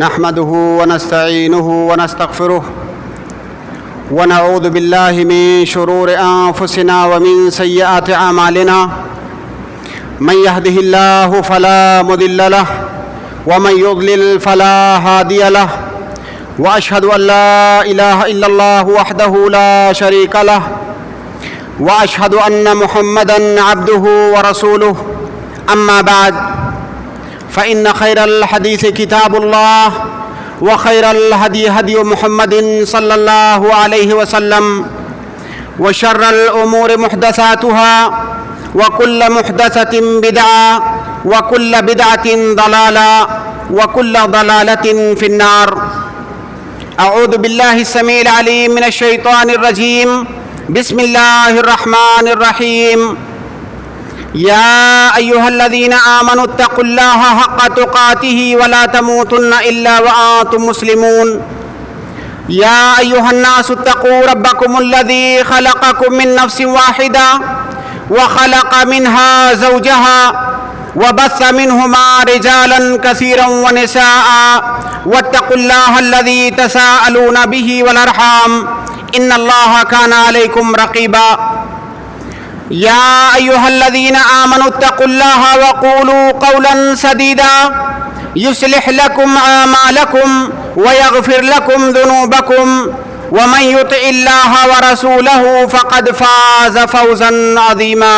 نحمده ونستعينه ونستغفره ونعوذ بالله من شرور أنفسنا ومن سيئات أعمالنا من يهده الله فلا مضل له ومن يضلل فلا هادي له وأشهد أن لا إله إلا الله وحده لا شريك له وأشهد أن محمدًا عبده ورسوله أما بعد فإن خير الحديث كتاب الله وخير الهدي هدي محمد صلى الله عليه وسلم وشر الأمور محدثاتها وكل محدثة بدعة وكل بدعة ضلالة وكل ضلالة في النار. أعوذ بالله السميع العليم من الشيطان الرجيم. بسم الله الرحمن الرحيم. يا أيها الذين آمنوا اتقوا الله حق تقاته ولا تموتن إلا وأنتم مسلمون. يا أيها الناس اتقوا ربكم الذي خلقكم من نفس واحدة وخلق منها زوجها وبث منهما رجالا كثيرا ونساء واتقوا الله الذي تساءلون به والأرحام إن الله كان عليكم رقيبا. يا أيها الذين آمنوا اتقوا الله وقولوا قولا سديدا يصلح لكم أعمالكم ويغفر لكم ذنوبكم ومن يطع الله ورسوله فقد فاز فوزا عظيما.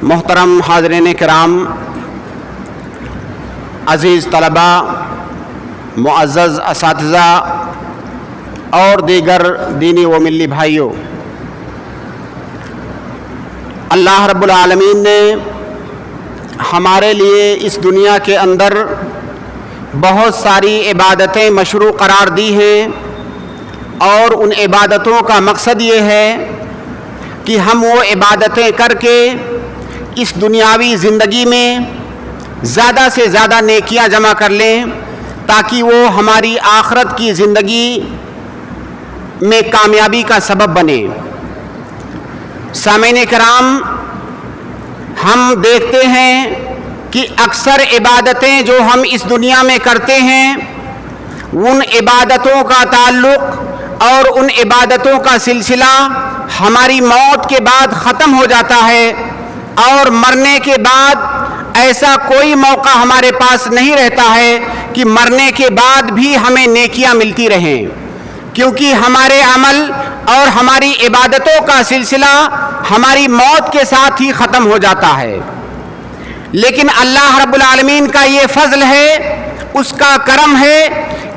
محترم حاضرین کرام، عزیز طلباء، معزز اساتذہ اور دیگر دینی و ملی بھائیوں، اللہ رب العالمین نے ہمارے لیے اس دنیا کے اندر بہت ساری عبادتیں مشروع قرار دی ہیں، اور ان عبادتوں کا مقصد یہ ہے کہ ہم وہ عبادتیں کر کے اس دنیاوی زندگی میں زیادہ سے زیادہ نیکیاں جمع کر لیں تاکہ وہ ہماری آخرت کی زندگی میں کامیابی کا سبب بنے. سامعین کرام، ہم دیکھتے ہیں کہ اکثر عبادتیں جو ہم اس دنیا میں کرتے ہیں، ان عبادتوں کا تعلق اور ان عبادتوں کا سلسلہ ہماری موت کے بعد ختم ہو جاتا ہے، اور مرنے کے بعد ایسا کوئی موقع ہمارے پاس نہیں رہتا ہے کہ مرنے کے بعد بھی ہمیں نیکیاں ملتی رہیں، کیونکہ ہمارے عمل اور ہماری عبادتوں کا سلسلہ ہماری موت کے ساتھ ہی ختم ہو جاتا ہے. لیکن اللہ رب العالمین کا یہ فضل ہے، اس کا کرم ہے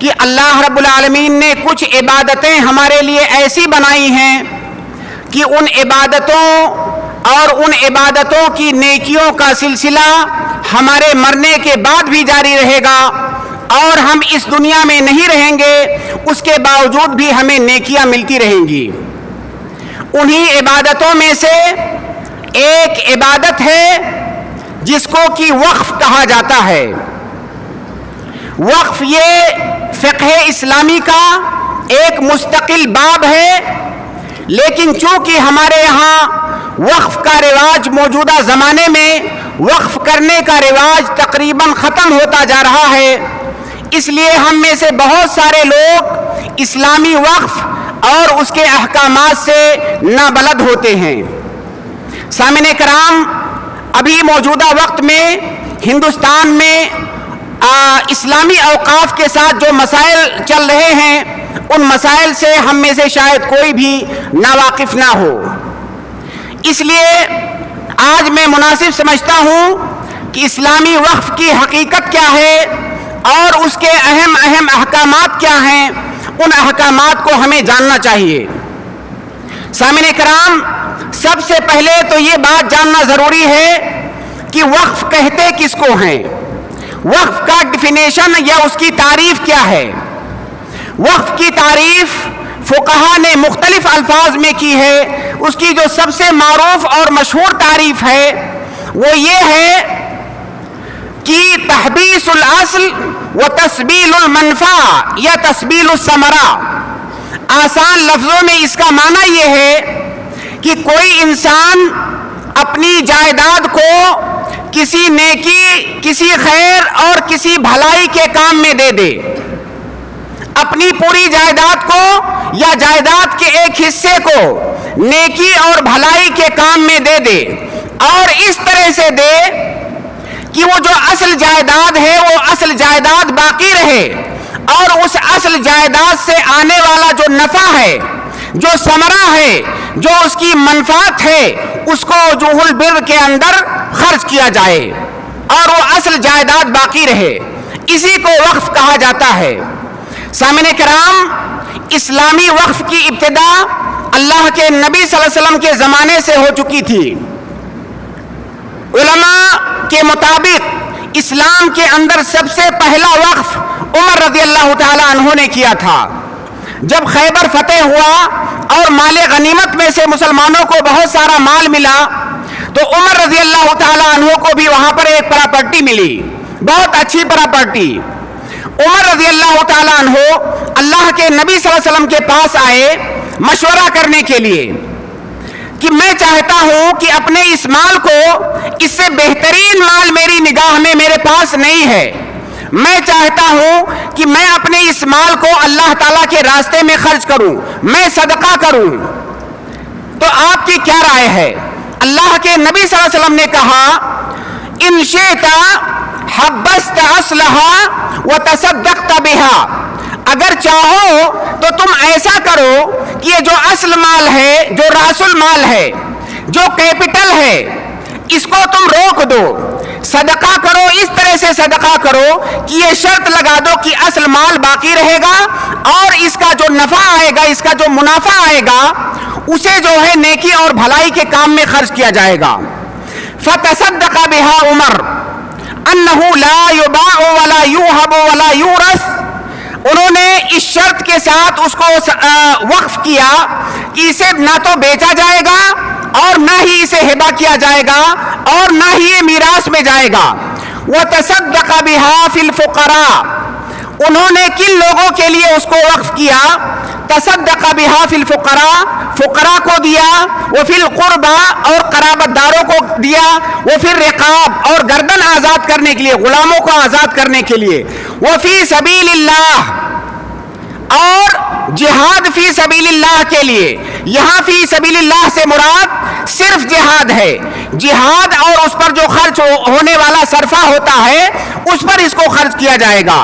کہ اللہ رب العالمین نے کچھ عبادتیں ہمارے لیے ایسی بنائی ہیں کہ ان عبادتوں اور ان عبادتوں کی نیکیوں کا سلسلہ ہمارے مرنے کے بعد بھی جاری رہے گا، اور ہم اس دنیا میں نہیں رہیں گے اس کے باوجود بھی ہمیں نیکیاں ملتی رہیں گی. انہی عبادتوں میں سے ایک عبادت ہے جس کو کہ وقف کہا جاتا ہے. وقف یہ فقہ اسلامی کا ایک مستقل باب ہے، لیکن چونکہ ہمارے یہاں وقف کا رواج موجودہ زمانے میں وقف کرنے کا رواج تقریباً ختم ہوتا جا رہا ہے، اس لیے ہم میں سے بہت سارے لوگ اسلامی وقف اور اس کے احکامات سے نابلد ہوتے ہیں. سامعین کرام، ابھی موجودہ وقت میں ہندوستان میں اسلامی اوقاف کے ساتھ جو مسائل چل رہے ہیں، ان مسائل سے ہم میں سے شاید کوئی بھی ناواقف نہ ہو. اس لیے آج میں مناسب سمجھتا ہوں کہ اسلامی وقف کی حقیقت کیا ہے اور اس کے اہم احکامات کیا ہیں، ان احکامات کو ہمیں جاننا چاہیے. سامعین کرام، سب سے پہلے تو یہ بات جاننا ضروری ہے کہ وقف کہتے کس کو ہیں، وقف کا ڈیفینیشن یا اس کی تعریف کیا ہے. وقف کی تعریف فقہا نے مختلف الفاظ میں کی ہے. اس کی جو سب سے معروف اور مشہور تعریف ہے وہ یہ ہے کہ تحبیس الاصل و تسبیل المنفع یا تسبیل الثمرہ. آسان لفظوں میں اس کا معنی یہ ہے کہ کوئی انسان اپنی جائیداد کو کسی نیکی، کسی خیر اور کسی بھلائی کے کام میں دے دے، اپنی پوری جائیداد کو یا جائیداد کے ایک حصے کو نیکی اور بھلائی کے کام میں دے دے، اور اس طرح سے دے کہ وہ جو اصل جائیداد ہے وہ اصل جائیداد باقی رہے، اور اس اصل جائیداد سے آنے والا جو نفع ہے، جو ثمرہ ہے، جو اس کی منفعت ہے، اس کو وجوہ البر کے اندر خرچ کیا جائے اور وہ اصل جائیداد باقی رہے۔ اسی کو وقف کہا جاتا ہے۔ سامعین کرام، اسلامی وقف کی ابتدا اللہ کے نبی صلی اللہ علیہ وسلم کے زمانے سے ہو چکی تھی۔ علماء کے مطابق اسلام کے اندر سب سے پہلا وقف عمر رضی اللہ تعالی عنہ نے کیا تھا۔ جب خیبر فتح ہوا اور مال غنیمت میں سے مسلمانوں کو بہت سارا مال ملا، تو عمر رضی اللہ تعالی عنہ کو بھی وہاں پر ایک پراپرٹی ملی، بہت اچھی پراپرٹی۔ عمر رضی اللہ تعالی عنہ اللہ کے نبی صلی اللہ علیہ وسلم کے پاس آئے مشورہ کرنے کے لیے کہ میں چاہتا ہوں کہ اپنے اس مال کو، اس سے بہترین مال میری نگاہ میں میرے پاس نہیں ہے، میں چاہتا ہوں کہ میں اپنے اس مال کو اللہ تعالیٰ کے راستے میں خرچ کروں، میں صدقہ کروں، تو آپ کی کیا رائے ہے؟ اللہ کے نبی صلی اللہ علیہ وسلم نے کہا، ان شئت حبست اصلها وتصدقت بها، اگر چاہو تو تم ایسا کرو کہ یہ جو اصل مال ہے، جو راس المال ہے، جو کیپٹل ہے، اس کو تم روک دو، صدقہ کرو، اس طرح سے صدقہ کرو کہ یہ شرط لگا دو کہ اصل مال باقی رہے گا اور اس کا جو نفع آئے گا، اس کا جو منافع آئے گا، اسے جو ہے نیکی اور بھلائی کے کام میں خرچ کیا جائے گا۔ فتصدق بها عمر انه لا يباع ولا يوهب ولا يورث، انہوں نے اس شرط کے ساتھ اس کو وقف کیا کہ اسے نہ تو بیچا جائے گا اور نہ ہی اسے ہبہ کیا جائے گا اور نہ ہی یہ میراث میں جائے گا۔ وتصدق بها في الفقراء، انہوں نے کن لوگوں کے لیے اس کو وقف کیا؟ تصدق بها في الفقراء، فقراء کو دیا، وفي القربى اور قرابت داروں کو دیا، وفي الرقاب اور گردن آزاد کرنے کے لیے، غلاموں کو آزاد کرنے کے لیے، وفي سبيل اللہ اور جہاد فی سبیل اللہ کے لیے۔ یہاں فی سبیل اللہ سے مراد صرف جہاد ہے، جہاد اور اس پر جو خرچ ہونے والا صرفہ ہوتا ہے اس پر اس کو خرچ کیا جائے گا۔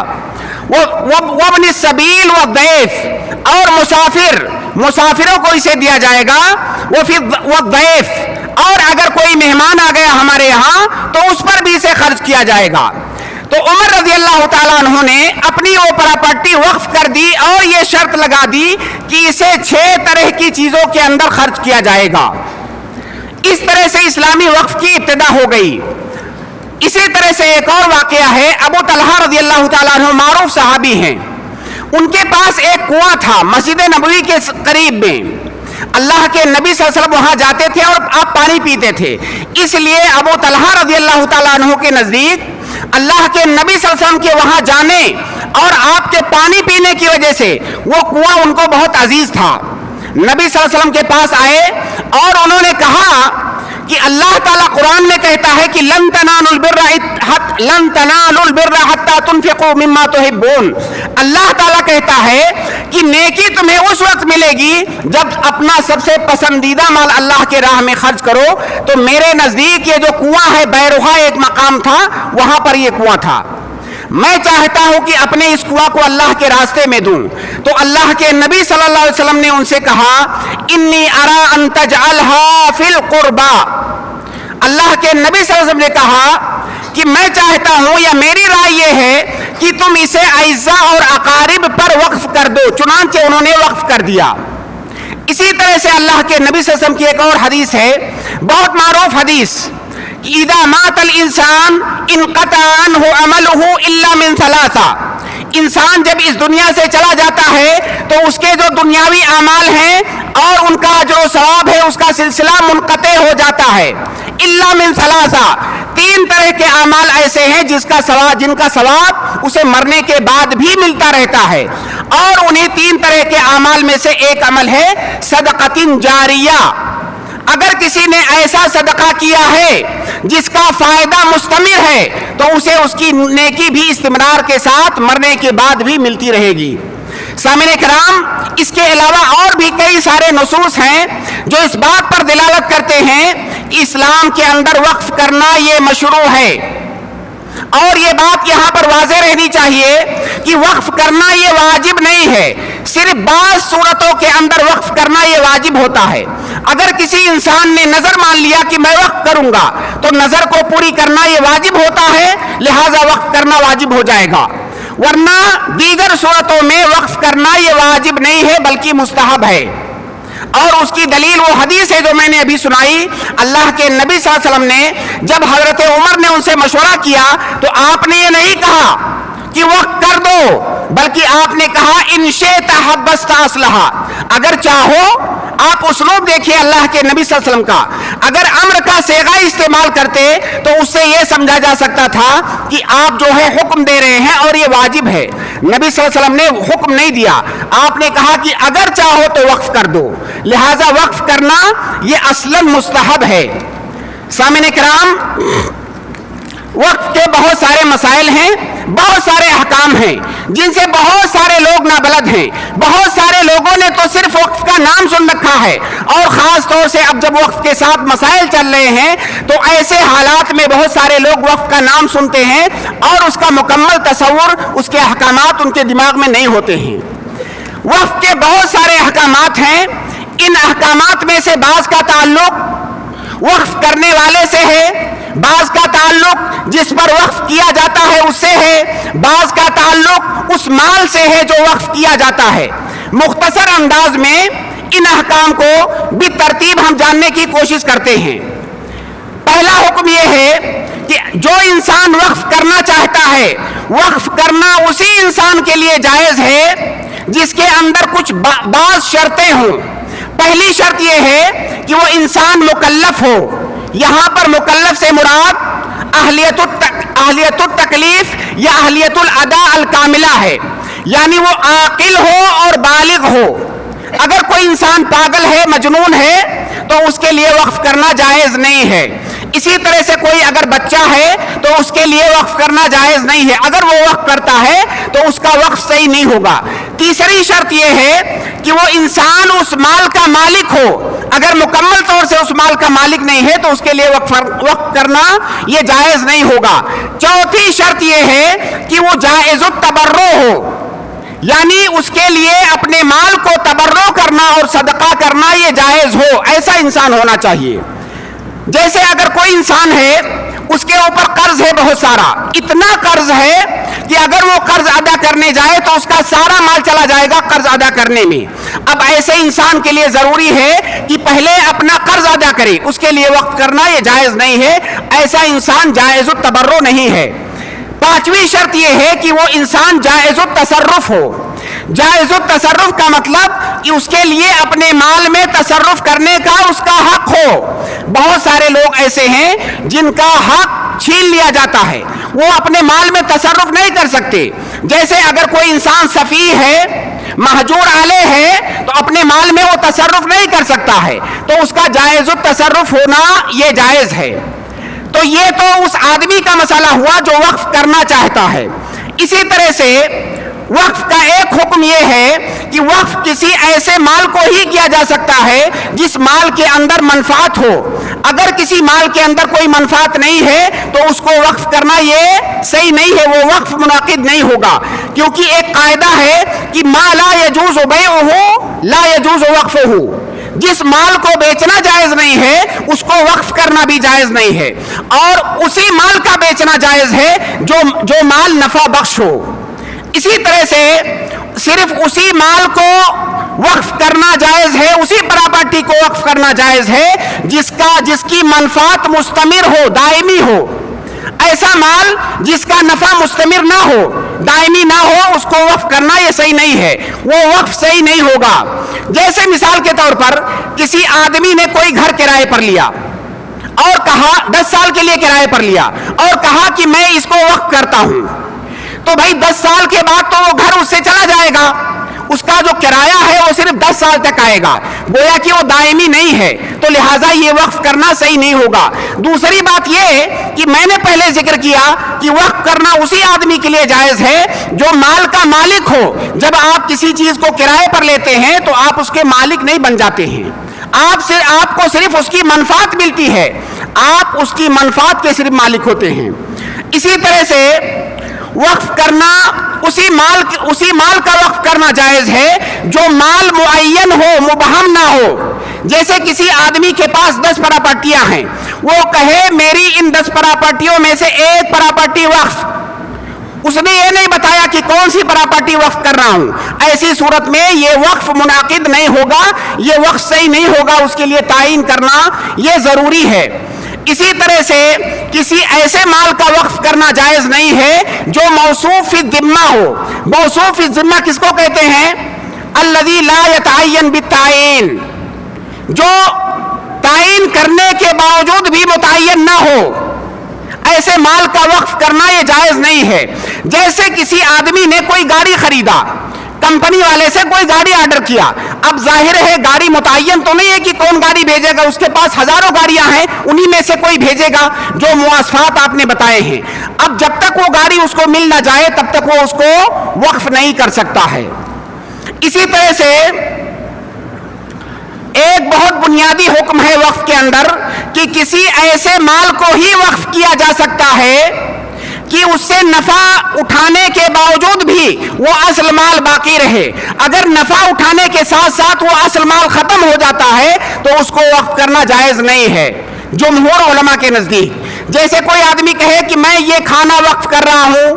وابن السبیل والضیف اور مسافروں کو اسے دیا جائے گا۔ والضیف اور اگر کوئی مہمان آ گیا ہمارے یہاں تو اس پر بھی اسے خرچ کیا جائے گا۔ تو عمر رضی اللہ تعالیٰ عنہ نے اپنی وہ پراپرٹی وقف کر دی اور یہ شرط لگا دی کہ اسے 6 طرح کی چیزوں کے اندر خرچ کیا جائے گا۔ اس طرح سے اسلامی وقف کی ابتدا ہو گئی۔ اسی طرح سے ایک اور واقعہ ہے، ابو طلحہ رضی اللہ تعالیٰ عنہ معروف صحابی ہیں، ان کے پاس ایک کنواں تھا مسجد نبوی کے قریب میں، اللہ کے نبی صلی اللہ علیہ وسلم وہاں جاتے تھے اور آپ پانی پیتے تھے، اس لیے ابو طلحہ رضی اللہ تعالیٰ عنہ کے نزدیک اللہ کے نبی صلی اللہ علیہ وسلم کے وہاں جانے اور آپ کے پانی پینے کی وجہ سے وہ کنواں ان کو بہت عزیز تھا۔ نبی صلی اللہ علیہ وسلم کے پاس آئے اور انہوں نے کہا کہ اللہ تعالیٰ قرآن میں کہتا ہے کہ لن تنالوا البر حتى تنفقوا مما تحبون، اللہ تعالیٰ کہتا ہے کہ نیکی تمہیں اس وقت ملے گی جب اپنا سب سے پسندیدہ مال اللہ کے راہ میں خرچ کرو۔ تو میرے نزدیک یہ جو کنواں ہے، بیروحہ ایک مقام تھا، وہاں پر یہ کنواں تھا، میں چاہتا ہوں کہ اپنے اس کنواں کو اللہ کے راستے میں دوں۔ تو اللہ کے نبی صلی اللہ علیہ وسلم نے ان سے کہا، انی ارا ان تجعلها فی القربى، اللہ کے نبی صلی اللہ علیہ وسلم نے کہا کہ میں چاہتا ہوں یا میری رائے یہ ہے کہ تم اسے اعزاء اور اقارب پر وقف کر دو۔ چنانچہ انہوں نے وقف کر دیا۔ اسی طرح سے اللہ کے نبی صلی اللہ علیہ وسلم کی ایک اور حدیث ہے، بہت معروف حدیث، اذا مات الانسان انقطع عنه عمله الا من ثلاثہ، انسان جب اس دنیا سے چلا جاتا ہے تو اس کے جو دنیاوی اعمال ہیں اور ان کا جو ثواب ہے اس کا سلسلہ منقطع ہو جاتا ہے۔ الا من ثلاثہ، 3 طرح کے اعمال ایسے ہیں جن کا ثواب اسے مرنے کے بعد بھی ملتا رہتا ہے، اور انہیں 3 طرح کے اعمال میں سے ایک عمل ہے صدقۃ جاریہ۔ اگر کسی نے ایسا صدقہ کیا ہے جس کا فائدہ مستمر ہے تو اسے اس کی نیکی بھی استمرار کے ساتھ مرنے کے بعد بھی ملتی رہے گی۔ سامعین کرام، اس کے علاوہ اور بھی کئی سارے نصوص ہیں جو اس بات پر دلالت کرتے ہیں کہ اسلام کے اندر وقف کرنا یہ مشروع ہے، اور یہ بات یہاں پر واضح رہنی چاہیے کہ وقف کرنا یہ واجب نہیں ہے، صرف بعض صورتوں کے اندر وقف کرنا یہ واجب ہوتا ہے۔ اگر کسی انسان نے نظر مان لیا کہ میں وقف کروں گا تو نظر کو پوری کرنا یہ واجب ہوتا ہے، لہذا وقف کرنا واجب ہو جائے گا، ورنہ دیگر صورتوں میں وقف کرنا یہ واجب نہیں ہے بلکہ مستحب ہے۔ اور اس کی دلیل وہ حدیث ہے جو میں نے ابھی سنائی۔ اللہ کے نبی صلی اللہ علیہ وسلم نے جب حضرت عمر نے ان سے مشورہ کیا تو آپ نے یہ نہیں کہا کہ وقف کر دو، بلکہ آپ نے کہا ان شئت حبست اصلحا، اگر چاہو۔ آپ اسلوب دیکھیے اللہ کے نبی صلی اللہ علیہ وسلم کا، اگر امر کا صیغہ استعمال کرتے تو اس سے یہ سمجھا جا سکتا تھا کہ آپ جو ہے حکم دے رہے ہیں اور یہ واجب ہے۔ نبی صلی اللہ علیہ وسلم نے حکم نہیں دیا، آپ نے کہا کہ اگر چاہو تو وقف کر دو، لہذا وقف کرنا یہ اصلاً مستحب ہے۔ سامعین کرام، وقف کے بہت سارے مسائل ہیں، بہت سارے احکام ہیں جن سے بہت سارے لوگ نابلد ہیں۔ بہت سارے لوگوں نے تو صرف وقف کا نام سن رکھا ہے، اور خاص طور سے اب جب وقف کے ساتھ مسائل چل رہے ہیں تو ایسے حالات میں بہت سارے لوگ وقف کا نام سنتے ہیں اور اس کا مکمل تصور، اس کے احکامات ان کے دماغ میں نہیں ہوتے ہیں۔ وقف کے بہت سارے احکامات ہیں، ان احکامات میں سے بعض کا تعلق وقف کرنے والے سے ہے، بعض کا تعلق جس پر وقف کیا جاتا ہے اس سے ہے، بعض کا تعلق اس مال سے ہے جو وقف کیا جاتا ہے۔ مختصر انداز میں ان احکام کو بالترتیب ہم جاننے کی کوشش کرتے ہیں۔ پہلا حکم یہ ہے کہ جو انسان وقف کرنا چاہتا ہے، وقف کرنا اسی انسان کے لیے جائز ہے جس کے اندر کچھ بعض شرطیں ہوں۔ پہلی شرط یہ ہے کہ وہ انسان مکلف ہو۔ یہاں پر مکلف سے مراد اہلیت التکلیف یا اہلیت الادا الکاملہ ہے، یعنی وہ عاقل ہو اور بالغ ہو۔ اگر کوئی انسان پاگل ہے، مجنون ہے، تو اس کے لیے وقف کرنا جائز نہیں ہے۔ اسی طرح سے کوئی اگر بچہ ہے تو اس کے لیے وقف کرنا جائز نہیں ہے، اگر وہ وقف کرتا ہے تو اس کا وقف صحیح نہیں ہوگا۔ تیسری شرط یہ ہے کہ وہ انسان اس مال کا مالک ہو، اگر مکمل طور سے اس مال کا مالک نہیں ہے تو اس کے لیے وقف کرنا یہ جائز نہیں ہوگا۔ چوتھی شرط یہ ہے کہ وہ جائز التبرع ہو، یعنی اس کے لیے اپنے مال کو تبرع کرنا اور صدقہ کرنا یہ جائز ہو، ایسا انسان ہونا چاہیے۔ جیسے اگر کوئی انسان ہے، اس کے اوپر قرض ہے بہت سارا، اتنا قرض ہے کہ اگر وہ قرض ادا کرنے جائے تو اس کا سارا مال چلا جائے گا قرض ادا کرنے میں۔ اب ایسے انسان کے لیے ضروری ہے کہ پہلے اپنا قرض ادا کرے، اس کے لیے وقف کرنا یہ جائز نہیں ہے، ایسا انسان جائز التبرع نہیں ہے۔ پانچویں شرط یہ ہے کہ وہ انسان جائز التصرف ہو۔ جائز التصرف کا مطلب کہ اس کے لیے اپنے مال میں تصرف کرنے کا اس کا حق ہو۔ بہت سارے لوگ ایسے ہیں جن کا حق چھین لیا جاتا ہے، وہ اپنے مال میں تصرف نہیں کر سکتے۔ جیسے اگر کوئی انسان سفیہ ہے، مہجور علیہ ہے، تو اپنے مال میں وہ تصرف نہیں کر سکتا ہے، تو اس کا جائز التصرف ہونا یہ جائز ہے۔ تو یہ تو اس آدمی کا مسئلہ ہوا جو وقف کرنا چاہتا ہے۔ اسی طرح سے وقف کا ایک حکم یہ ہے کہ وقف کسی ایسے مال کو ہی کیا جا سکتا ہے جس مال کے اندر منفعت ہو۔ اگر کسی مال کے اندر کوئی منفعت نہیں ہے تو اس کو وقف کرنا یہ صحیح نہیں ہے، وہ وقف منعقد نہیں ہوگا، کیونکہ ایک قاعدہ ہے کہ ما لا یجوز بیعہ لا یجوز وقفہ، جس مال کو بیچنا جائز نہیں ہے اس کو وقف کرنا بھی جائز نہیں ہے، اور اسی مال کا بیچنا جائز ہے جو مال نفع بخش ہو۔ اسی طرح سے صرف اسی مال کو وقف کرنا جائز ہے، اسی پراپرٹی کو وقف کرنا جائز ہے جس کی منفعت مستمر ہو، دائمی ہو۔ ایسا مال جس کا نفع مستمر نہ ہو، دائمی نہ ہو، اس کو وقف کرنا یہ صحیح نہیں ہے، وہ وقف صحیح نہیں ہوگا۔ جیسے مثال کے طور پر کسی آدمی نے کوئی گھر کرائے پر لیا اور کہا 10 سال کے لیے کرائے پر لیا اور کہا کہ میں اس کو وقف کرتا ہوں، تو بھائی 10 سال کے بعد تو وہ گھر اس سے چلا جائے گا، اس کا جو کرایہ ہے وہ صرف 10 سال تک آئے گا، گویا کہ وہ دائمی نہیں ہے، تو لہٰذا یہ وقف کرنا صحیح نہیں ہوگا۔ دوسری بات یہ ہے کہ میں نے پہلے ذکر کیا کہ وقف کرنا اسی آدمی کے لیے جائز ہے جو مال کا مالک ہو۔ جب آپ کسی چیز کو کرائے پر لیتے ہیں تو آپ اس کے مالک نہیں بن جاتے ہیں، آپ کو صرف اس کی منفعت ملتی ہے، آپ اس کی منفعت کے صرف مالک ہوتے ہیں۔ اسی طرح سے وقف کرنا اسی مال کا وقف کرنا جائز ہے جو مال معین ہو، مبہم نہ ہو۔ جیسے کسی آدمی کے پاس 10 پراپرٹیاں ہیں، وہ کہے میری ان 10 پراپرٹیوں میں سے ایک پراپرٹی وقف، اس نے یہ نہیں بتایا کہ کون سی پراپرٹی وقف کر رہا ہوں، ایسی صورت میں یہ وقف منعقد نہیں ہوگا، یہ وقف صحیح نہیں ہوگا، اس کے لیے تعین کرنا یہ ضروری ہے۔ اسی طرح سے کسی ایسے مال کا وقف کرنا جائز نہیں ہے جو موصوف فی الذمہ ہو۔ موصوف فی الذمہ کس کو کہتے ہیں؟ الذی لا یتعین بالتعین، جو تعین کرنے کے باوجود بھی متعین نہ ہو، ایسے مال کا وقف کرنا یہ جائز نہیں ہے۔ جیسے کسی آدمی نے کوئی گاڑی خریدا، کمپنی والے سے کوئی گاڑی آرڈر کیا، اب ظاہر ہے گاڑی متعین تو نہیں ہے کہ کون گاڑی بھیجے گا، اس کے پاس ہزاروں گاڑیاں ہیں، انہی میں سے کوئی بھیجے گا جو مواصفات آپ نے بتائے ہیں۔ اب جب تک وہ گاڑی اس کو مل نہ جائے تب تک وہ اس کو وقف نہیں کر سکتا ہے۔ اسی طرح سے ایک بہت بنیادی حکم ہے وقف کے اندر کہ کسی ایسے مال کو ہی وقف کیا جا سکتا ہے کہ اس سے نفع اٹھانے کے باوجود بھی وہ اصل مال باقی رہے۔ اگر نفع اٹھانے کے ساتھ ساتھ وہ اصل مال ختم ہو جاتا ہے تو اس کو وقف کرنا جائز نہیں ہے جمہور علماء کے نزدیک۔ جیسے کوئی آدمی کہے کہ میں یہ کھانا وقف کر رہا ہوں،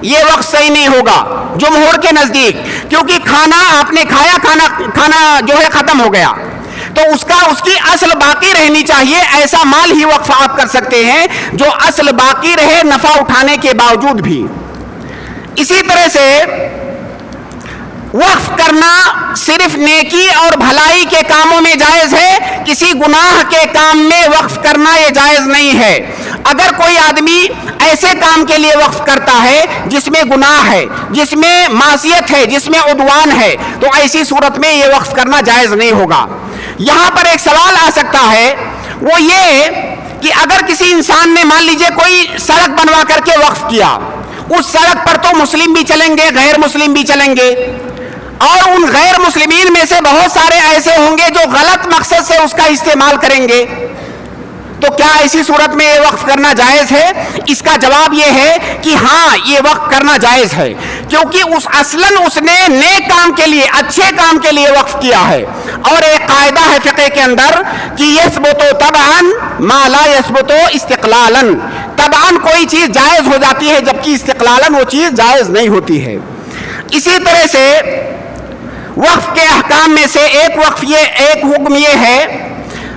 یہ وقف صحیح نہیں ہوگا جمہور کے نزدیک، کیونکہ کھانا آپ نے کھایا، کھانا جو ہے ختم ہو گیا، تو اس کی اصل باقی رہنی چاہیے۔ ایسا مال ہی وقف آپ کر سکتے ہیں جو اصل باقی رہے نفع اٹھانے کے باوجود بھی۔ اسی طرح سے وقف کرنا صرف نیکی اور بھلائی کے کاموں میں جائز ہے، کسی گناہ کے کام میں وقف کرنا یہ جائز نہیں ہے۔ اگر کوئی آدمی ایسے کام کے لیے وقف کرتا ہے جس میں گناہ ہے، جس میں معصیت ہے، جس میں عدوان ہے، تو ایسی صورت میں یہ وقف کرنا جائز نہیں ہوگا۔ یہاں پر ایک سوال آ سکتا ہے، وہ یہ کہ اگر کسی انسان نے مان لیجئے کوئی سڑک بنوا کر کے وقف کیا، اس سڑک پر تو مسلم بھی چلیں گے، غیر مسلم بھی چلیں گے، اور ان غیر مسلمین میں سے بہت سارے ایسے ہوں گے جو غلط مقصد سے اس کا استعمال کریں گے، تو کیا ایسی صورت میں یہ وقف کرنا جائز ہے؟ اس کا جواب یہ ہے کہ ہاں، یہ وقف کرنا جائز ہے، کیونکہ اصلاً اس نے نیک کام کے لیے، اچھے کام کے لیے وقف کیا ہے۔ اور ایک قاعدہ ہے فقہ کے اندر کہ یثبت طبعاً ما لا یثبت استقلالاً، طبعاً کوئی چیز جائز ہو جاتی ہے جبکہ استقلالاً وہ چیز جائز نہیں ہوتی ہے۔ اسی طرح سے وقف کے احکام میں سے ایک حکم یہ ہے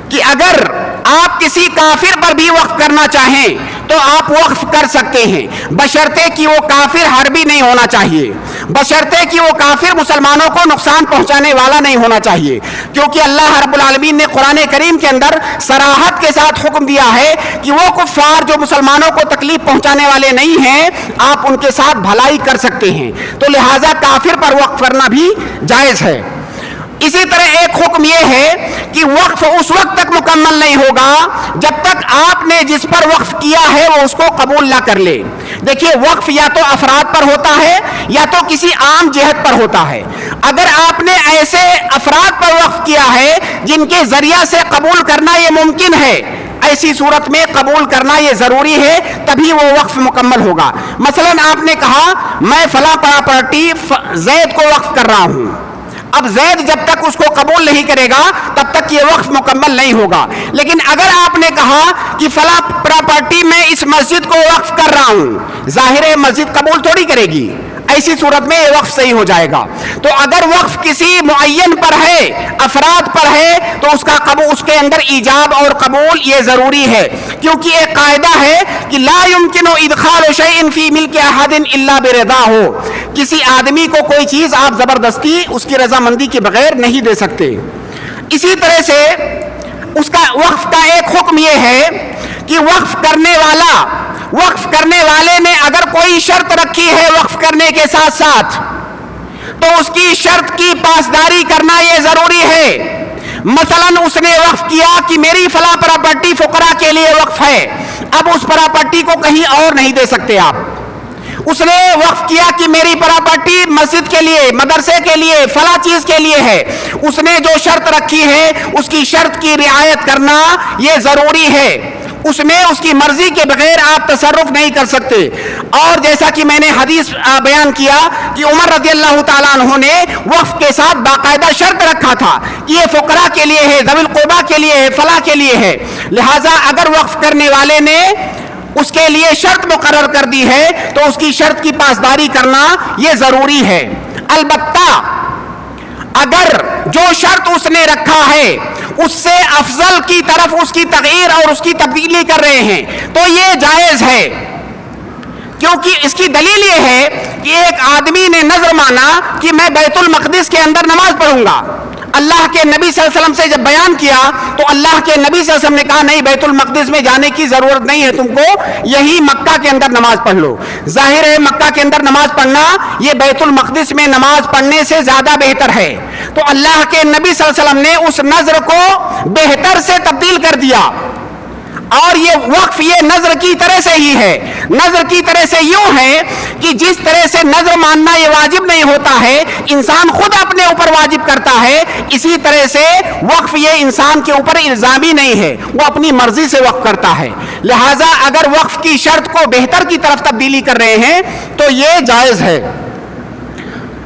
کہ اگر آپ کسی کافر پر بھی وقف کرنا چاہیں تو آپ وقف کر سکتے ہیں، بشرطے کہ وہ کافر حربی نہیں ہونا چاہیے، بشرطے کہ وہ کافر مسلمانوں کو نقصان پہنچانے والا نہیں ہونا چاہیے، کیونکہ اللہ رب العالمین نے قرآن کریم کے اندر صراحت کے ساتھ حکم دیا ہے کہ وہ کفار جو مسلمانوں کو تکلیف پہنچانے والے نہیں ہیں آپ ان کے ساتھ بھلائی کر سکتے ہیں، تو لہٰذا کافر پر وقف کرنا بھی جائز ہے۔ اسی طرح ایک حکم یہ ہے کہ وقف اس وقت تک مکمل نہیں ہوگا جب تک آپ نے جس پر وقف کیا ہے وہ اس کو قبول نہ کر لے۔ دیکھیے، وقف یا تو افراد پر ہوتا ہے یا تو کسی عام جہت پر ہوتا ہے۔ اگر آپ نے ایسے افراد پر وقف کیا ہے جن کے ذریعہ سے قبول کرنا یہ ممکن ہے، ایسی صورت میں قبول کرنا یہ ضروری ہے، تبھی وہ وقف مکمل ہوگا۔ مثلا آپ نے کہا میں فلاں پراپرٹی زید کو وقف کر رہا ہوں، اب زید جب تک اس کو قبول نہیں کرے گا تب تک یہ وقف مکمل نہیں ہوگا۔ لیکن اگر آپ نے کہا کہ فلاں پراپرٹی میں اس مسجد کو وقف کر رہا ہوں، ظاہر ہے مسجد قبول تھوڑی کرے گی، ایسی صورت میں یہ وقف صحیح ہو جائے گا۔ تو اگر وقف کسی معین پر ہے، افراد پر ہے، تو اس کے اندر ایجاب اور قبول یہ ضروری ہے، کیونکہ ایک قاعدہ ہے کہ لا يمكن ادخال شيء في ملك احد الا برضاه، کسی آدمی کو کوئی چیز آپ زبردستی اس کی رضامندی کے بغیر نہیں دے سکتے۔ اسی طرح سے اس کا وقف کا ایک حکم یہ ہے کہ وقف کرنے والے نے اگر کوئی شرط رکھی ہے وقف کرنے کے ساتھ ساتھ، تو اس کی شرط کی پاسداری کرنا یہ ضروری ہے۔ مثلاً اس نے وقف کیا کہ میری فلاں پراپرٹی فقراء کے لیے وقف ہے، اب اس پراپرٹی کو کہیں اور نہیں دے سکتے آپ۔ اس نے وقف کیا کہ میری پراپرٹی مسجد کے لیے، مدرسے کے لیے، فلاں چیز کے لیے ہے، اس نے جو شرط رکھی ہے اس کی شرط کی رعایت کرنا یہ ضروری ہے، اس میں اس کی مرضی کے بغیر آپ تصرف نہیں کر سکتے۔ اور جیسا کہ میں نے حدیث بیان کیا کہ عمر رضی اللہ تعالیٰ عنہ نے وقف کے ساتھ باقاعدہ شرط رکھا تھا کہ یہ فقراء کے لیے ہے، ذوی القربیٰ کے لیے ہے، فلاں کے لیے ہے، لہٰذا اگر وقف کرنے والے نے اس کے لیے شرط مقرر کر دی ہے تو اس کی شرط کی پاسداری کرنا یہ ضروری ہے۔ البتہ اگر جو شرط اس نے رکھا ہے اس سے افضل کی طرف اس کی تغییر اور اس کی تبدیلی کر رہے ہیں تو یہ جائز ہے، کیونکہ اس کی دلیل یہ ہے کہ ایک آدمی نے نذر مانا کہ میں بیت المقدس کے اندر نماز پڑھوں گا، اللہ کے نبی صلی اللہ علیہ وسلم سے جب بیان کیا تو اللہ کے نبی صلی اللہ علیہ وسلم نے کہا نہیں، بیت المقدس میں جانے کی ضرورت نہیں ہے تم کو، یہی مکہ کے اندر نماز پڑھ لو۔ ظاہر ہے مکہ کے اندر نماز پڑھنا یہ بیت المقدس میں نماز پڑھنے سے زیادہ بہتر ہے، تو اللہ کے نبی صلی اللہ علیہ وسلم نے اس نذر کو بہتر سے تبدیل کر دیا، اور یہ وقف یہ نذر کی طرح سے ہی ہے۔ نذر کی طرح سے یوں ہے کہ جس طرح سے نذر ماننا یہ واجب نہیں ہوتا ہے، انسان خود اپنے اوپر واجب کرتا ہے، اسی طرح سے وقف یہ انسان کے اوپر الزامی نہیں ہے، وہ اپنی مرضی سے وقف کرتا ہے، لہٰذا اگر وقف کی شرط کو بہتر کی طرف تبدیلی کر رہے ہیں تو یہ جائز ہے۔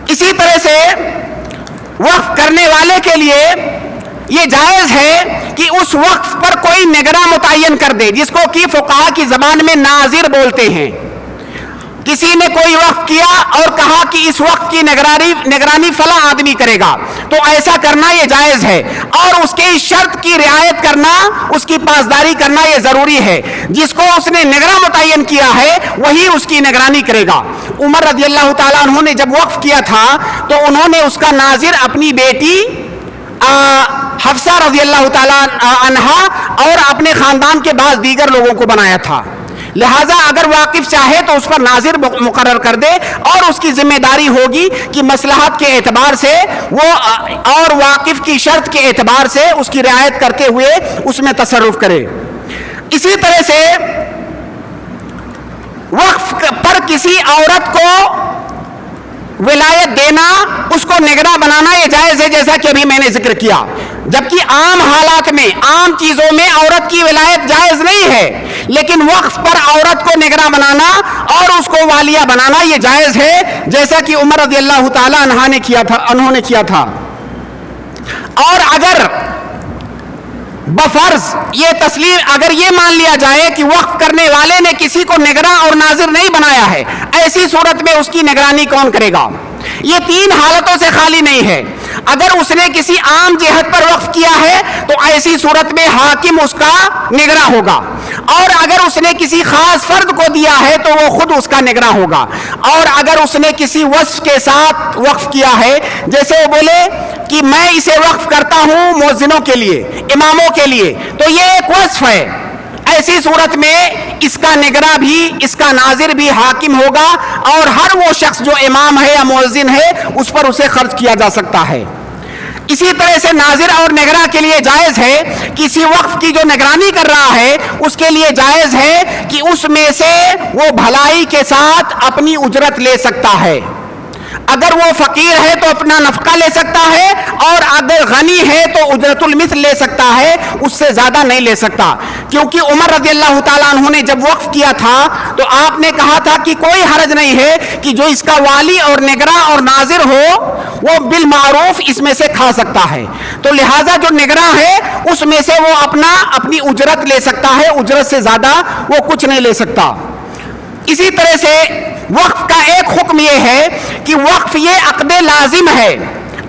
اسی طرح سے وقف کرنے والے کے لیے یہ جائز ہے کہ اس وقف پر کوئی نگراں متعین کر دے، جس کو کہ فقہا کی زبان میں ناظر بولتے ہیں۔ کسی نے کوئی وقف کیا اور کہا کہ اس وقف کی نگرانی فلاں آدمی کرے گا، تو ایسا کرنا یہ جائز ہے، اور اس کے شرط کی رعایت کرنا، اس کی پاسداری کرنا یہ ضروری ہے۔ جس کو اس نے نگراں متعین کیا ہے وہی اس کی نگرانی کرے گا۔ عمر رضی اللہ تعالیٰ عنہ نے جب وقف کیا تھا تو انہوں نے اس کا ناظر اپنی بیٹی حفصہ رضی اللہ تعالیٰ عنہا اور اپنے خاندان کے بعض دیگر لوگوں کو بنایا تھا، لہٰذا اگر واقف چاہے تو اس پر ناظر مقرر کر دے، اور اس کی ذمہ داری ہوگی کہ مصلحت کے اعتبار سے وہ اور واقف کی شرط کے اعتبار سے اس کی رعایت کرتے ہوئے اس میں تصرف کرے۔ اسی طرح سے وقف پر کسی عورت کو ولایت دینا، اس کو نگراں بنانا یہ جائز ہے، جیسا کہ ابھی میں نے ذکر کیا، جبکہ عام حالات میں، عام چیزوں میں عورت کی ولایت جائز نہیں ہے، لیکن وقف پر عورت کو نگراں بنانا اور اس کو والیہ بنانا یہ جائز ہے، جیسا کہ عمر رضی اللہ تعالی عنہ نے کیا تھا۔ اور اگر بفرض یہ تسلیم اگر یہ مان لیا جائے کہ وقف کرنے والے نے کسی کو نگراں اور ناظر نہیں بنایا ہے، ایسی صورت میں اس کی نگرانی کون کرے گا؟ یہ تین حالتوں سے خالی نہیں ہے۔ اگر اس نے کسی عام جہت پر وقف کیا ہے تو ایسی صورت میں حاکم اس کا نگراں ہوگا، اور اگر اس نے کسی خاص فرد کو دیا ہے تو وہ خود اس کا نگراں ہوگا، اور اگر اس نے کسی وصف کے ساتھ وقف کیا ہے، جیسے وہ بولے کہ میں اسے وقف کرتا ہوں مؤذنوں کے لیے، اماموں کے لیے، تو یہ ایک وصف ہے، ایسی صورت میں اس کا نگراں بھی، اس کا ناظر بھی حاکم ہوگا، اور ہر وہ شخص جو امام ہے یا مؤذن ہے اس پر اسے خرچ کیا جا سکتا ہے۔ اسی طرح سے ناظر اور نگراں کے لیے جائز ہے، کسی وقف کی جو نگرانی کر رہا ہے اس کے لیے جائز ہے کہ اس میں سے وہ بھلائی کے ساتھ اپنی اجرت لے سکتا ہے۔ اگر وہ فقیر ہے تو اپنا نفقہ لے سکتا ہے، اور اگر غنی ہے تو اجرت المثل لے سکتا ہے، اس سے زیادہ نہیں لے سکتا، کیونکہ عمر رضی اللہ تعالیٰ عنہ نے جب وقف کیا تھا تو آپ نے کہا تھا کہ کوئی حرج نہیں ہے کہ جو اس کا والی اور نگراں اور ناظر ہو وہ بالمعروف اس میں سے کھا سکتا ہے، تو لہٰذا جو نگراں ہے اس میں سے وہ اپنی اجرت لے سکتا ہے، اجرت سے زیادہ وہ کچھ نہیں لے سکتا۔ اسی طرح سے وقف کا ایک حکم یہ ہے کہ وقف یہ عقد لازم ہے۔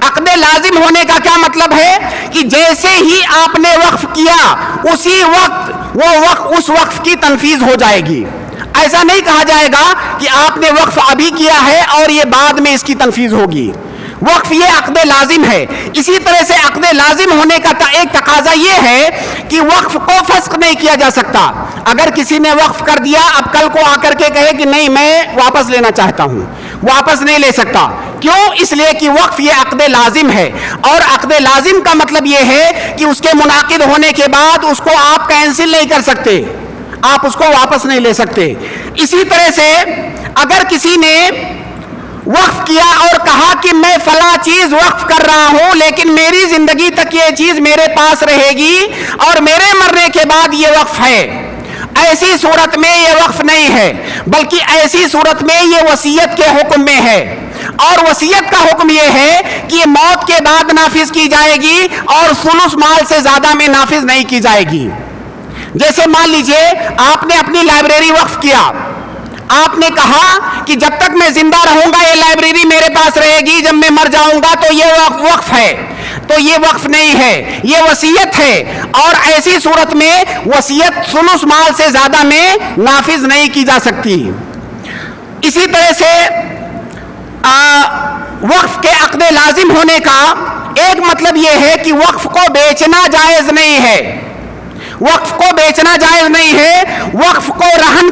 عقد لازم ہونے کا کیا مطلب ہے کہ جیسے ہی آپ نے وقف کیا اسی وقت اس وقف کی تنفیذ ہو جائے گی، ایسا نہیں کہا جائے گا کہ آپ نے وقف ابھی کیا ہے اور یہ بعد میں اس کی تنفیذ ہوگی۔ وقف یہ عقد لازم ہے۔ اسی طرح سے عقد لازم ہونے کا ایک تقاضا یہ ہے کہ وقف کو فسخ نہیں کیا جا سکتا۔ اگر کسی نے وقف کر دیا، اب کل کو آ کر کے کہے کہ نہیں میں واپس لینا چاہتا ہوں، واپس نہیں لے سکتا، کیوں؟ اس لیے کہ وقف یہ عقد لازم ہے، اور عقد لازم کا مطلب یہ ہے کہ اس کے منعقد ہونے کے بعد اس کو آپ کینسل نہیں کر سکتے، آپ اس کو واپس نہیں لے سکتے۔ اسی طرح سے اگر کسی نے وقف کیا اور کہا کہ میں فلاں چیز وقف کر رہا ہوں لیکن میری زندگی تک یہ چیز میرے پاس رہے گی اور میرے مرنے کے بعد یہ وقف ہے، ایسی صورت میں یہ وقف نہیں ہے، بلکہ ایسی صورت میں یہ وصیت کے حکم میں ہے، اور وصیت کا حکم یہ ہے کہ یہ موت کے بعد نافذ کی جائے گی اور ثلث مال سے زیادہ میں نافذ نہیں کی جائے گی۔ جیسے مان لیجئے آپ نے اپنی لائبریری وقف کیا، آپ نے کہا کہ جب تک میں زندہ رہوں گا یہ لائبریری میرے پاس رہے گی، جب میں مر جاؤں گا تو یہ وقف ہے، تو یہ وقف نہیں ہے، یہ وصیت ہے، اور ایسی صورت میں وصیت ثلث مال سے زیادہ میں نافذ نہیں کی جا سکتی۔ اسی طرح سے وقف کے عقد لازم ہونے کا ایک مطلب یہ ہے کہ وقف کو بیچنا جائز نہیں ہے، وقف کو بیچنا جائز نہیں ہے، وقف کو رہن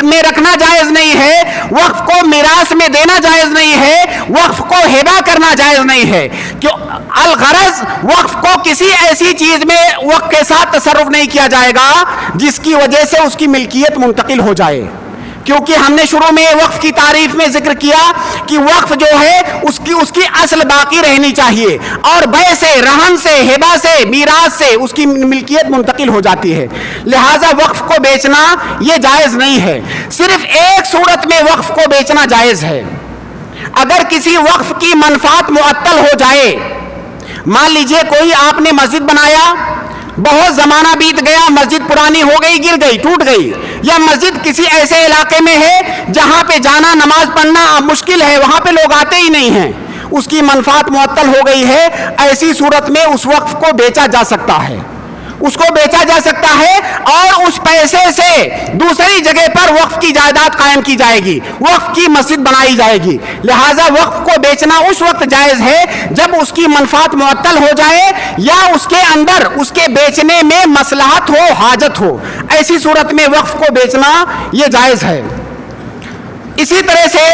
میں رکھنا جائز نہیں ہے، وقف کو میراث میں دینا جائز نہیں ہے، وقف کو ہبہ کرنا جائز نہیں ہے، کیوں؟ الغرض وقف کو کسی ایسی چیز میں وقف کے ساتھ تصرف نہیں کیا جائے گا جس کی وجہ سے اس کی ملکیت منتقل ہو جائے، کیونکہ ہم نے شروع میں وقف کی تعریف میں ذکر کیا کہ وقف جو ہے اس کی اصل باقی رہنی چاہیے، اور بے سے، رہن سے، ہبہ سے، میراث سے اس کی ملکیت منتقل ہو جاتی ہے، لہذا وقف کو بیچنا یہ جائز نہیں ہے۔ صرف ایک صورت میں وقف کو بیچنا جائز ہے، اگر کسی وقف کی منفعت معطل ہو جائے، مان لیجئے کوئی آپ نے مسجد بنایا، بہت زمانہ بیت گیا، مسجد پرانی ہو گئی، گر گئی، ٹوٹ گئی، یا مسجد کسی ایسے علاقے میں ہے جہاں پہ جانا، نماز پڑھنا مشکل ہے، وہاں پہ لوگ آتے ہی نہیں ہیں، اس کی منفعت معطل ہو گئی ہے، ایسی صورت میں اس وقف کو بیچا جا سکتا ہے، اس کو بیچا جا سکتا ہے، اور اس پیسے سے دوسری جگہ پر وقف کی جائیداد قائم کی جائے گی، وقف کی مسجد بنائی جائے گی، لہذا وقف کو بیچنا اس وقت جائز ہے جب اس کی منفعت معطل ہو جائے یا اس کے اندر اس کے بیچنے میں مصلحت ہو، حاجت ہو، ایسی صورت میں وقف کو بیچنا یہ جائز ہے۔ اسی طرح سے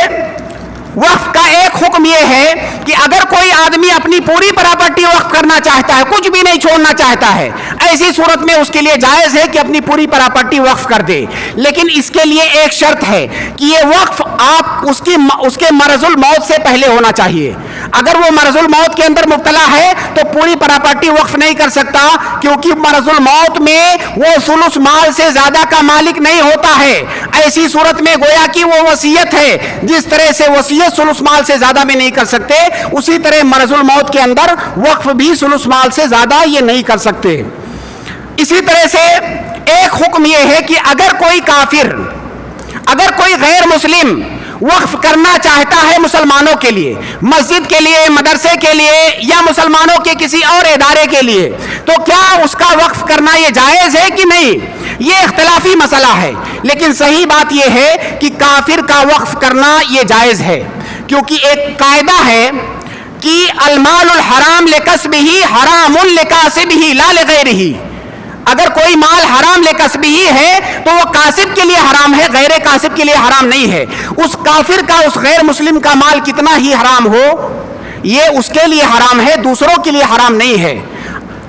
وقف کا ایک حکم یہ ہے کہ اگر کوئی آدمی اپنی پوری پراپرٹی وقف کرنا چاہتا ہے، کچھ بھی نہیں چھوڑنا چاہتا ہے، ایسی صورت میں اس کے لیے جائز ہے کہ اپنی پوری پراپرٹی وقف کر دے، لیکن اس کے لیے ایک شرط ہے کہ یہ وقف آپ اس کے مرض الموت سے پہلے ہونا چاہیے۔ اگر وہ مرض الموت کے اندر مبتلا ہے تو پوری پراپرٹی وقف نہیں کر سکتا، کیونکہ مرض الموت میں وہ ثلث مال سے زیادہ کا مالک نہیں ہوتا ہے، ایسی صورت میں گویا کہ وہ وصیت ہے، جس طرح سے وصیت ثلث مال سے زیادہ میں نہیں کر سکتے، اسی طرح مرض الموت کے اندر وقف بھی ثلث مال سے زیادہ یہ نہیں کر سکتے۔ اسی طرح سے ایک حکم یہ ہے کہ اگر کوئی کافر، اگر کوئی غیر مسلم وقف کرنا چاہتا ہے مسلمانوں کے لیے، مسجد کے لیے، مدرسے کے لیے، یا مسلمانوں کے کسی اور ادارے کے لیے، تو کیا اس کا وقف کرنا یہ جائز ہے کہ نہیں؟ یہ اختلافی مسئلہ ہے، لیکن صحیح بات یہ ہے کہ کافر کا وقف کرنا یہ جائز ہے، کیونکہ ایک قاعدہ ہے کہ المال الحرام لکسبہ حرام لکاسبہ لا لغیرہ، اگر کوئی مال حرام لکسبہ ہے تو وہ کاسب کے لیے حرام ہے، غیر کاسب کے لیے حرام نہیں ہے۔ اس کافر کا، اس غیر مسلم کا مال کتنا ہی حرام ہو، یہ اس کے لیے حرام ہے، دوسروں کے لیے حرام نہیں ہے،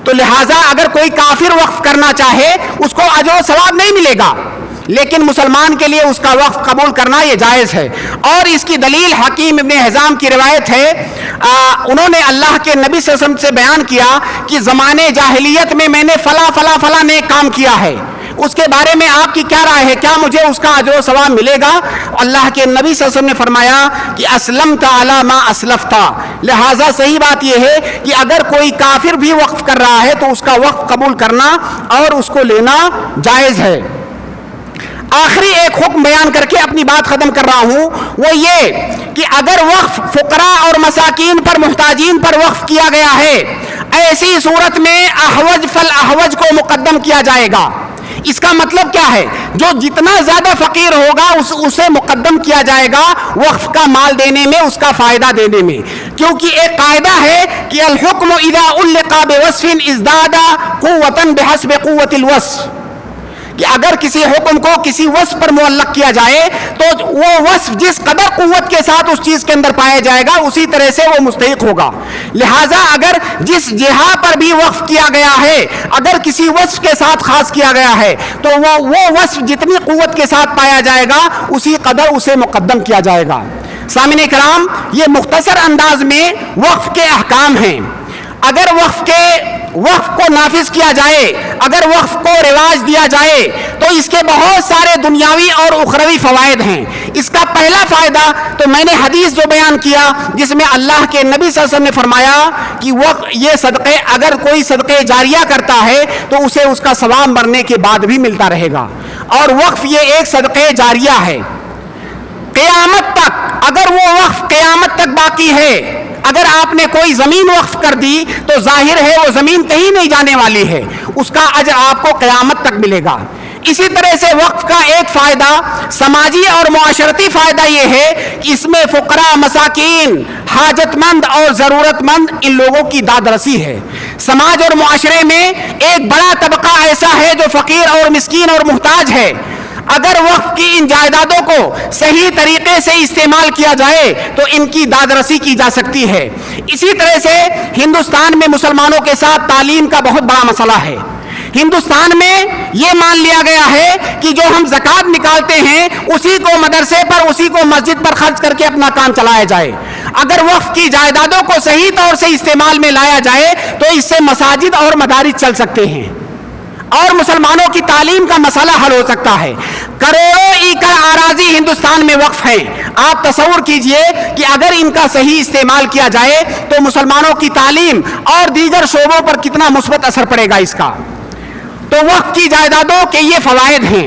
تو لہٰذا اگر کوئی کافر وقف کرنا چاہے اس کو اجر و ثواب نہیں ملے گا، لیکن مسلمان کے لیے اس کا وقف قبول کرنا یہ جائز ہے۔ اور اس کی دلیل حکیم ابن حزام کی روایت ہے، انہوں نے اللہ کے نبی صلی اللہ علیہ وسلم سے بیان کیا کہ زمانے جاہلیت میں میں نے فلاں نیک کام کیا ہے، اس کے بارے میں آپ کی کیا رائے ہے، کیا مجھے اس کا اجر و ثواب ملے گا؟ اللہ کے نبی صلی اللہ علیہ وسلم نے فرمایا کہ اسلمت علی ما اسلفت، لہذا صحیح بات یہ ہے کہ اگر کوئی کافر بھی وقف کر رہا ہے تو اس کا وقف قبول کرنا اور اس کو لینا جائز ہے۔ آخری ایک حکم بیان کر کے اپنی بات ختم کر رہا ہوں، وہ یہ کہ اگر وقف فقراء اور مساکین پر، محتاجین پر وقف کیا گیا ہے، ایسی صورت میں احوج فالاحوج کو مقدم کیا جائے گا۔ اس کا مطلب کیا ہے؟ جو جتنا زیادہ فقیر ہوگا اسے مقدم کیا جائے گا وقف کا مال دینے میں، اس کا فائدہ دینے میں، کیونکہ ایک قاعدہ ہے کہ الحکم اذا علق بوصف ازداد قوتا بحسب قوت الوصف، کہ اگر کسی حکم کو کسی وصف پر معلق کیا جائے تو وہ وصف وصف جس قدر قوت کے ساتھ اس چیز کے اندر پایا جائے گا اسی طرح سے وہ مستحق ہوگا. لہذا اگر جس جہہ پر بھی وقف کیا گیا ہے اگر کسی وصف کے ساتھ خاص کیا گیا ہے تو وہ وصف جتنی قوت کے ساتھ پایا جائے گا اسی قدر اسے مقدم کیا جائے گا. سامعین کرام، یہ مختصر انداز میں وقف کے احکام ہیں. اگر وقف کو نافذ کیا جائے، اگر وقف کو رواج دیا جائے تو اس کے بہت سارے دنیاوی اور اخروی فوائد ہیں. اس کا پہلا فائدہ تو میں نے حدیث جو بیان کیا جس میں اللہ کے نبی صلی اللہ علیہ وسلم نے فرمایا کہ یہ صدقے اگر کوئی صدقے جاریہ کرتا ہے تو اسے اس کا ثواب مرنے کے بعد بھی ملتا رہے گا. اور وقف یہ ایک صدقے جاریہ ہے قیامت تک. اگر وہ وقف قیامت تک باقی ہے، اگر آپ نے کوئی زمین وقف کر دی تو ظاہر ہے وہ زمین کہیں نہیں جانے والی ہے، اس کا اجر آپ کو قیامت تک ملے گا. اسی طرح سے وقف کا ایک فائدہ سماجی اور معاشرتی فائدہ یہ ہے کہ اس میں فقراء، مساکین، حاجت مند اور ضرورت مند ان لوگوں کی داد رسی ہے. سماج اور معاشرے میں ایک بڑا طبقہ ایسا ہے جو فقیر اور مسکین اور محتاج ہے. اگر وقف کی ان جائیدادوں کو صحیح طریقے سے استعمال کیا جائے تو ان کی داد رسی کی جا سکتی ہے. اسی طرح سے ہندوستان میں مسلمانوں کے ساتھ تعلیم کا بہت بڑا مسئلہ ہے. ہندوستان میں یہ مان لیا گیا ہے کہ جو ہم زکوٰۃ نکالتے ہیں اسی کو مدرسے پر، اسی کو مسجد پر خرچ کر کے اپنا کام چلایا جائے. اگر وقف کی جائیدادوں کو صحیح طور سے استعمال میں لایا جائے تو اس سے مساجد اور مدارس چل سکتے ہیں اور مسلمانوں کی تعلیم کا مسئلہ حل ہو سکتا ہے. کروڑوں ایکڑ اراضی ہندوستان میں وقف ہیں. آپ تصور کیجئے کہ اگر ان کا صحیح استعمال کیا جائے تو مسلمانوں کی تعلیم اور دیگر شعبوں پر کتنا مثبت اثر پڑے گا اس کا. تو وقف کی جائیدادوں کے یہ فوائد ہیں.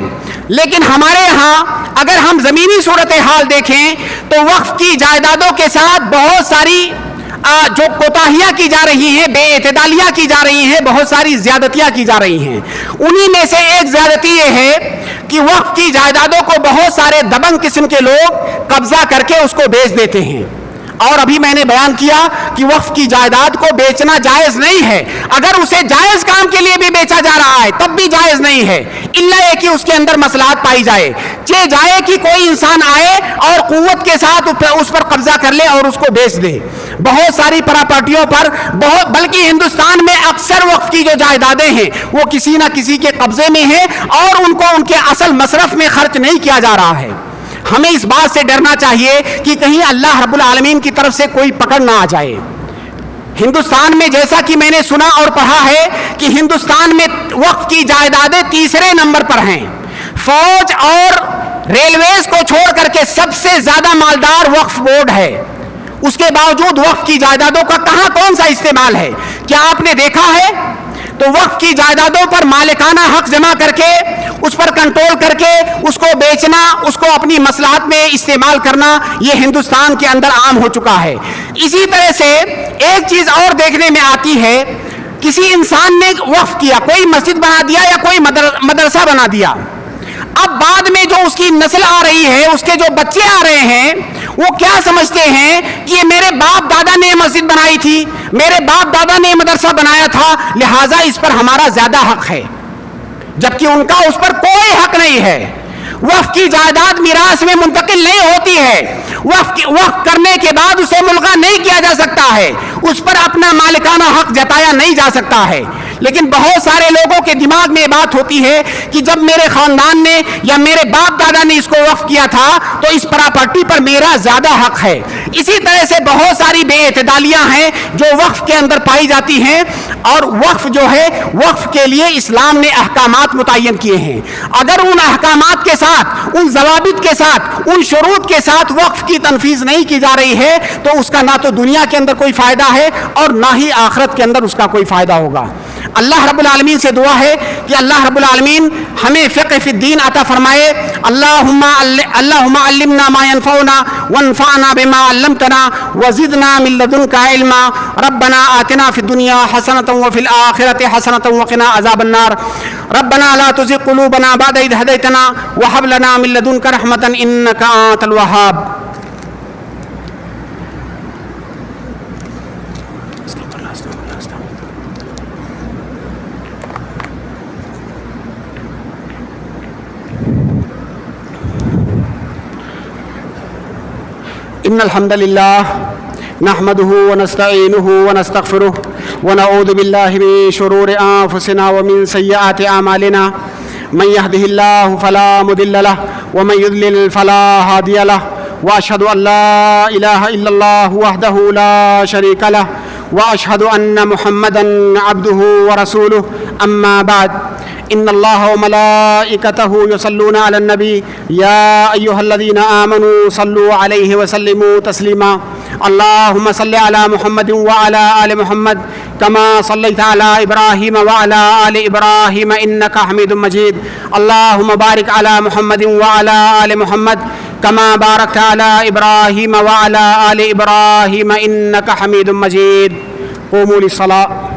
لیکن ہمارے ہاں اگر ہم زمینی صورتحال دیکھیں تو وقف کی جائیدادوں کے ساتھ بہت ساری جو کوتاہیاں کی جا رہی ہیں، بے اعتدالیاں کی جا رہی ہیں، بہت ساری زیادتیاں کی جا رہی ہیں. انہی میں سے ایک زیادتی یہ ہے کہ وقف کی جائیدادوں کو بہت سارے دبنگ قسم کے لوگ قبضہ کر کے اس کو بیچ دیتے ہیں. اور ابھی میں نے بیان کیا کہ وقف کی جائیداد کو بیچنا جائز نہیں ہے. اگر اسے جائز کام کے لیے بھی بیچا جا رہا ہے تب بھی جائز نہیں ہے، الا یہ کہ اس کے اندر مصلحت پائی جائے. جائے کہ کوئی انسان آئے اور قوت کے ساتھ اس پر قبضہ کر لے اور اس کو بیچ دے. بہت ساری پراپرٹیوں پر بلکہ ہندوستان میں اکثر وقف کی جو جائیدادیں ہیں وہ کسی نہ کسی کے قبضے میں ہیں اور ان کو ان کے اصل مصرف میں خرچ نہیں کیا جا رہا ہے. ہمیں اس بات سے ڈرنا چاہیے کہ کہیں اللہ رب العالمین کی طرف سے کوئی پکڑ نہ آ جائے. ہندوستان میں جیسا کہ میں نے سنا اور پڑھا ہے کہ ہندوستان میں وقف کی جائیدادیں تیسرے نمبر پر ہیں. فوج اور ریلویز کو چھوڑ کر کے سب سے زیادہ مالدار وقف بورڈ ہے. اس کے باوجود وقف کی جائیدادوں کا کہاں کون سا استعمال ہے؟ کیا آپ نے دیکھا ہے؟ تو وقف کی جائیدادوں پر مالکانہ حق جمع کر کے اس پر کنٹرول کر کے اس کو بیچنا، اس کو اپنی مصلحت میں استعمال کرنا یہ ہندوستان کے اندر عام ہو چکا ہے. اسی طرح سے ایک چیز اور دیکھنے میں آتی ہے، کسی انسان نے وقف کیا، کوئی مسجد بنا دیا یا کوئی مدرسہ بنا دیا. اب بعد میں جو اس کی نسل آ رہی ہے، اس کے جو بچے آ رہے ہیں، وہ کیا سمجھتے ہیں کہ یہ میرے باپ دادا نے مسجد بنائی تھی، میرے باپ دادا نے مدرسہ بنایا تھا، لہٰذا اس پر ہمارا زیادہ حق ہے، جبکہ ان کا اس پر کوئی حق نہیں ہے. وقف کی جائیداد میراث میں منتقل نہیں ہوتی ہے. وقف کرنے کے بعد اسے ملغا نہیں کیا جا سکتا ہے، اس پر اپنا مالکانہ حق جتایا نہیں جا سکتا ہے. لیکن بہت سارے لوگوں کے دماغ میں بات ہوتی ہے کہ جب میرے خاندان نے یا میرے باپ دادا نے اس کو وقف کیا تھا تو اس پراپرٹی پر میرا زیادہ حق ہے. اسی طرح سے بہت ساری بے اعتدالیاں ہیں جو وقف کے اندر پائی جاتی ہیں. اور وقف جو ہے، وقف کے لیے اسلام نے احکامات متعین کیے ہیں. اگر ان احکامات کے ساتھ، ان ضوابط کے ساتھ، ان شروط کے ساتھ وقف کی تنفیذ نہیں کی جا رہی ہے تو اس کا نہ تو دنیا کے اندر کوئی فائدہ ہے اور نہ ہی آخرت کے اندر اس کا کوئی فائدہ ہوگا. اللہ رب العالمین سے دعا ہے کہ اللہ رب العالمین ہمیں فقہ فی الدین عطا فرمائے. اللہم علمنا ما ينفعنا وانفعنا بما علمتنا وزدنا من لدنک علما. ربنا آتنا فی الدنیا حسنۃ وفی الآخرۃ حسنۃ وقنا عذاب النار. ربنا لا تزغ قلوبنا بعد إذ هديتنا وهب لنا من لدنك رحمة إنك أنت الوهاب. إن الحمد لله نحمده ونستعينه ونستغفره ونعوذ بالله من شرور أنفسنا ومن سيئات أعمالنا من يهده الله فلا مضل له ومن يضلل فلا هادي له وأشهد أن لا إله إلا الله وحده لا شريك له وأشهد أن محمدا عبده ورسوله أما بعد إن الله وملائكته يصلون على النبي يا أيها الذين آمنوا صلوا عليه وسلموا تسليما اللهم صل على محمد وعلى آل محمد كما صليت على إبراهيم وعلى آل إبراهيم إنك حميد مجيد اللهم بارك على محمد وعلى آل محمد كما باركت على إبراهيم وعلى آل إبراهيم إنك حميد مجيد قوموا للصلاة